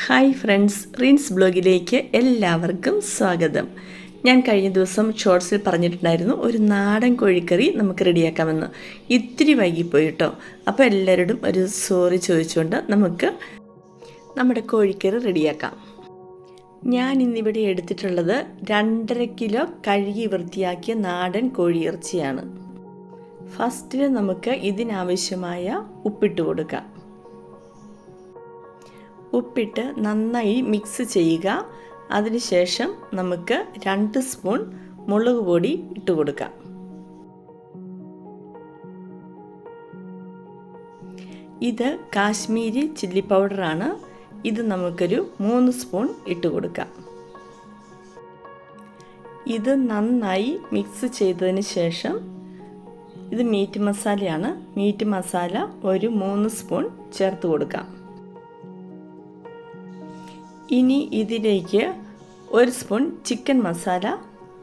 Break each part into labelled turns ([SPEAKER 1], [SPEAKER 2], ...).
[SPEAKER 1] Hi friends, rinse ബ്ലോഗിലേക്ക് എല്ലാവർക്കും സ്വാഗതം. ഞാൻ കഴിഞ്ഞ ദിവസം ഷോർട്സിൽ പറഞ്ഞിട്ടുണ്ടായിരുന്നു ഒരു നാടൻ കോഴിക്കറി നമുക്ക് റെഡിയാക്കാമെന്ന്. ഇത്തിരി വൈകിപ്പോയി കേട്ടോ. അപ്പോൾ എല്ലാവരോടും ഒരു സോറി ചോദിച്ചുകൊണ്ട് നമുക്ക് നമ്മുടെ കോഴിക്കറി റെഡിയാക്കാം. ഞാൻ ഇന്നിവിടെ എടുത്തിട്ടുള്ളത് 2.5 കിലോ കഴുകി വൃത്തിയാക്കിയ നാടൻ കോഴിയിറച്ചിയാണ്. ഫസ്റ്റിൽ നമുക്ക് ഇതിനാവശ്യമായ ഉപ്പിട്ട് കൊടുക്കാം. ഉപ്പിട്ട് നന്നായി മിക്സ് ചെയ്യുക. അതിനുശേഷം നമുക്ക് 2 സ്പൂൺ മുളക് പൊടി ഇട്ട് കൊടുക്കാം. ഇത് കാശ്മീരി ചില്ലി പൗഡറാണ്. ഇത് നമുക്കൊരു 3 സ്പൂൺ ഇട്ട് കൊടുക്കാം. ഇത് നന്നായി മിക്സ് ചെയ്തതിന് ശേഷം ഇത് മീറ്റ് മസാലയാണ്. മീറ്റ് മസാല ഒരു 3 സ്പൂൺ ചേർത്ത് കൊടുക്കാം. ഇനി ഇതിലേക്ക് 1 സ്പൂൺ ചിക്കൻ മസാല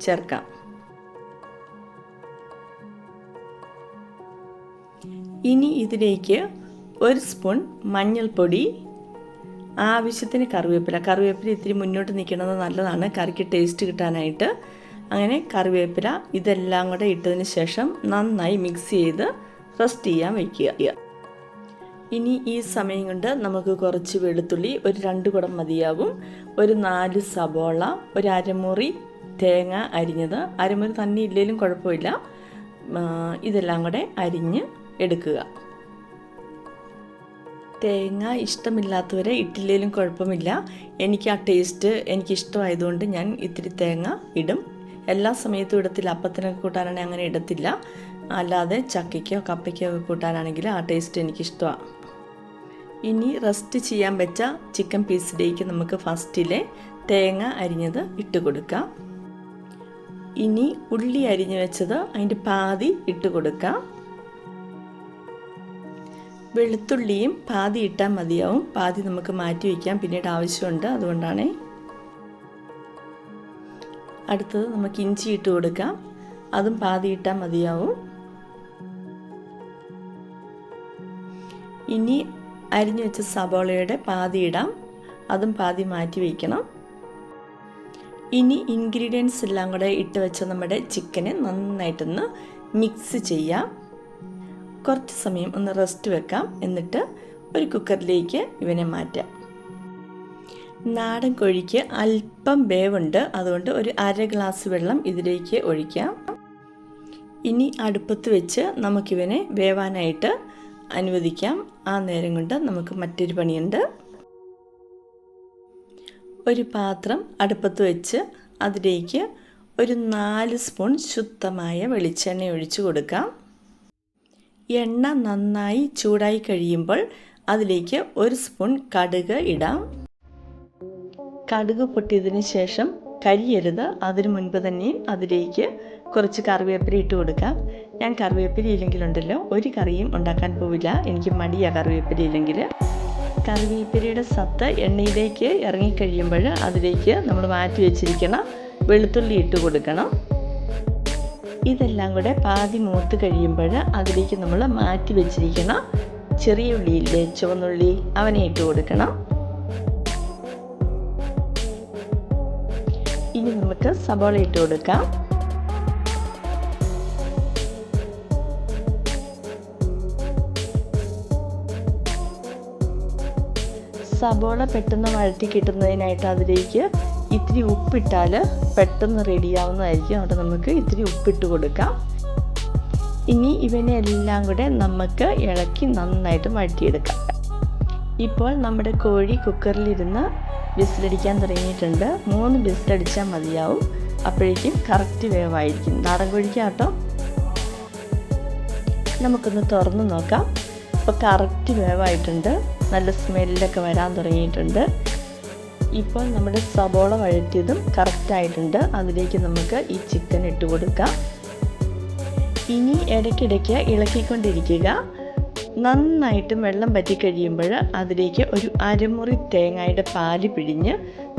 [SPEAKER 1] ചേർക്കാം. ഇനി ഇതിലേക്ക് 1 സ്പൂൺ മഞ്ഞൾപ്പൊടി, ആവശ്യത്തിന് കറിവേപ്പില ഇത്തിരി മുന്നോട്ട് നിൽക്കുന്നത് നല്ലതാണ് കറിക്ക് ടേസ്റ്റ് കിട്ടാനായിട്ട്. അങ്ങനെ കറിവേപ്പില ഇതെല്ലാം കൂടെ ഇട്ടതിന് ശേഷം നന്നായി മിക്സ് ചെയ്ത് റെസ്റ്റ് ചെയ്യാൻ വയ്ക്കുക. ഇനി ഈ സമയം കൊണ്ട് നമുക്ക് കുറച്ച് വെളുത്തുള്ളി, ഒരു 2 കുടം മതിയാവും, ഒരു 4 സബോള, ഒരു അരമുറി തേങ്ങ അരിഞ്ഞത്, അരമുറി തന്നെ ഇല്ലെങ്കിലും കുഴപ്പമില്ല, ഇതെല്ലാം കൂടെ അരിഞ്ഞ് എടുക്കുക. തേങ്ങ ഇഷ്ടമില്ലാത്തവരെ ഇട്ടില്ലെങ്കിലും കുഴപ്പമില്ല. എനിക്ക് ആ ടേസ്റ്റ് എനിക്കിഷ്ടമായതുകൊണ്ട് ഞാൻ ഇത്തിരി തേങ്ങ ഇടും. എല്ലാ സമയത്തും ഇടത്തില്ല. അപ്പത്തിനൊക്കെ കൂട്ടാനാണെങ്കിൽ അങ്ങനെ ഇടത്തില്ല. അല്ലാതെ ചക്കയ്ക്കോ കപ്പയ്ക്കോ കൂട്ടാനാണെങ്കിൽ ആ ടേസ്റ്റ് എനിക്കിഷ്ടമാണ്. ഇനി റെസ്റ്റ് ചെയ്യാൻ വെച്ച ചിക്കൻ പീസിലേക്ക് നമുക്ക് ഫസ്റ്റിലെ തേങ്ങ അരിഞ്ഞത് ഇട്ട് കൊടുക്കാം. ഇനി ഉള്ളി അരിഞ്ഞു വെച്ചത് അതിൻ്റെ പാതി ഇട്ട് കൊടുക്കാം. വെളുത്തുള്ളിയും പാതി ഇട്ടാൽ മതിയാവും. പാതി നമുക്ക് മാറ്റി വയ്ക്കാം, പിന്നീട് ആവശ്യമുണ്ട്, അതുകൊണ്ടാണ്. അടുത്തത് നമുക്ക് ഇഞ്ചി ഇട്ട് കൊടുക്കാം. അതും പാതി ഇട്ടാൽ മതിയാവും. ഇനി അരിഞ്ഞു വെച്ച സബോളയുടെ പാതി ഇടാം. അതും പാതി മാറ്റി വയ്ക്കണം. ഇനി ഇൻഗ്രീഡിയൻസ് എല്ലാം കൂടെ ഇട്ട് വെച്ച നമ്മുടെ ചിക്കനെ നന്നായിട്ടൊന്ന് മിക്സ് ചെയ്യാം. കുറച്ച് സമയം ഒന്ന് റെസ്റ്റ് വെക്കാം. എന്നിട്ട് ഒരു കുക്കറിലേക്ക് ഇവനെ മാറ്റാം. നാടൻ കോഴിക്ക് അല്പം വേവുണ്ട്, അതുകൊണ്ട് ഒരു 1/2 ഗ്ലാസ് വെള്ളം ഇതിലേക്ക് ഒഴിക്കാം. ഇനി അടുപ്പത്ത് വെച്ച് നമുക്കിവനെ വേവാനായിട്ട് അനുവദിക്കാം. ആ നേരം കൊണ്ട് നമുക്ക് മറ്റൊരു പണിയുണ്ട്. ഒരു പാത്രം അടുപ്പത്ത് വെച്ച് അതിലേക്ക് ഒരു 4 സ്പൂൺ ശുദ്ധമായ വെളിച്ചെണ്ണ ഒഴിച്ചു കൊടുക്കാം. എണ്ണ നന്നായി ചൂടായി കഴിയുമ്പോൾ അതിലേക്ക് 1 സ്പൂൺ കടുക് ഇടാം. കടുക് പൊട്ടിയതിന് ശേഷം കരിയരുത്, അതിനു മുൻപ് തന്നെ അതിലേക്ക് കുറച്ച് കറിവേപ്പില ഇട്ട് കൊടുക്കാം. ഞാൻ കറിവേപ്പില ഇല്ലെങ്കിലുണ്ടല്ലോ ഒരു കറിയും ഉണ്ടാക്കാൻ പോവില്ല. എനിക്ക് മടിയാണ് കറിവേപ്പില ഇല്ലെങ്കിൽ. കറിവേപ്പിലയുടെ സത്ത് എണ്ണയിലേക്ക് ഇറങ്ങിക്കഴിയുമ്പോൾ അതിലേക്ക് നമ്മൾ മാറ്റി വെച്ചിരിക്കണം വെളുത്തുള്ളി ഇട്ട് കൊടുക്കണം. ഇതെല്ലാം കൂടെ പാതി മൂത്ത് കഴിയുമ്പോൾ അതിലേക്ക് നമ്മൾ മാറ്റി വെച്ചിരിക്കണം ചെറിയ ഉള്ളിയില്ലേ, ചുവന്നുള്ളി, അവനെ ഇട്ട് കൊടുക്കണം. ഇനി നമുക്ക് സബോള ഇട്ട് കൊടുക്കാം. സബോള പെട്ടെന്ന് വഴറ്റി കിട്ടുന്നതിനായിട്ട് അതിലേക്ക് ഇത്തിരി ഉപ്പിട്ടാൽ പെട്ടെന്ന് റെഡിയാവുന്നതായിരിക്കും. അതുകൊണ്ട് നമുക്ക് ഇത്തിരി ഉപ്പിട്ട് കൊടുക്കാം. ഇനി ഇവനെ എല്ലാം കൂടെ നമുക്ക് ഇളക്കി നന്നായിട്ട് വഴറ്റിയെടുക്കാം. ഇപ്പോൾ നമ്മുടെ കോഴി കുക്കറിലിരുന്ന് വിസിലടിക്കാൻ തുടങ്ങിയിട്ടുണ്ട്. 3 വിസിലടിച്ചാൽ മതിയാവും. അപ്പോഴേക്കും കറക്റ്റ് വേവായിരിക്കും. നാടൻ കോഴിക്കാട്ടോ. നമുക്കൊന്ന് തുറന്ന് നോക്കാം. ഇപ്പോൾ കറക്റ്റ് വേവായിട്ടുണ്ട്. നല്ല സ്മെല്ലൊക്കെ വരാൻ തുടങ്ങിയിട്ടുണ്ട്. ഇപ്പോൾ നമ്മുടെ സബോള വഴറ്റിയതും കറക്റ്റായിട്ടുണ്ട്. അതിലേക്ക് നമുക്ക് ഈ ചിക്കൻ ഇട്ട് കൊടുക്കാം. ഇനി ഇടയ്ക്കിടയ്ക്ക് ഇളക്കിക്കൊണ്ടിരിക്കുക. നന്നായിട്ടും വെള്ളം പറ്റിക്കഴിയുമ്പോൾ അതിലേക്ക് ഒരു അരമുറി തേങ്ങയുടെ പാല് പിഴിഞ്ഞ്,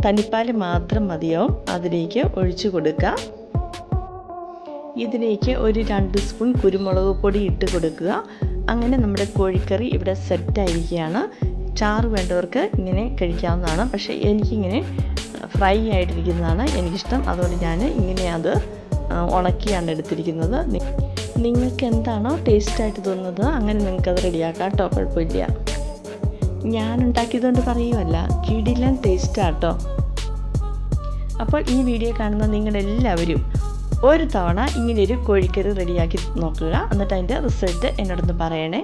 [SPEAKER 1] തനിപ്പാൽ മാത്രം മതിയാവും, അതിലേക്ക് ഒഴിച്ചു കൊടുക്കുക. ഇതിലേക്ക് ഒരു 2 സ്പൂൺ കുരുമുളക് പൊടി ഇട്ട് കൊടുക്കുക. അങ്ങനെ നമ്മുടെ കോഴിക്കറി ഇവിടെ സെറ്റായിരിക്കുകയാണ്. ചാറ് വേണ്ടവർക്ക് ഇങ്ങനെ കഴിക്കാവുന്നതാണ്. പക്ഷേ എനിക്കിങ്ങനെ ഫ്രൈ ആയിട്ടിരിക്കുന്നതാണ് എനിക്കിഷ്ടം. അതുകൊണ്ട് ഞാൻ ഇങ്ങനെ അത് ഉണക്കിയാണ് എടുത്തിരിക്കുന്നത്. നിങ്ങൾക്ക് എന്താണോ ടേസ്റ്റായിട്ട് തോന്നുന്നത് അങ്ങനെ നിങ്ങൾക്കത് റെഡിയാക്കാം കേട്ടോ, കുഴപ്പമില്ല. ഞാൻ ഉണ്ടാക്കിയതുകൊണ്ട് പറയുമല്ല, കിടിലൻ ടേസ്റ്റാട്ടോ. അപ്പോൾ ഈ വീഡിയോ കാണുന്ന നിങ്ങളെല്ലാവരും ഒരു തവണ ഇങ്ങനെയൊരു കോഴിക്കറി റെഡിയാക്കി നോക്കുക. എന്നിട്ട് അതിൻ്റെ റിസൾട്ട് എന്നോടൊന്ന് പറയണേ.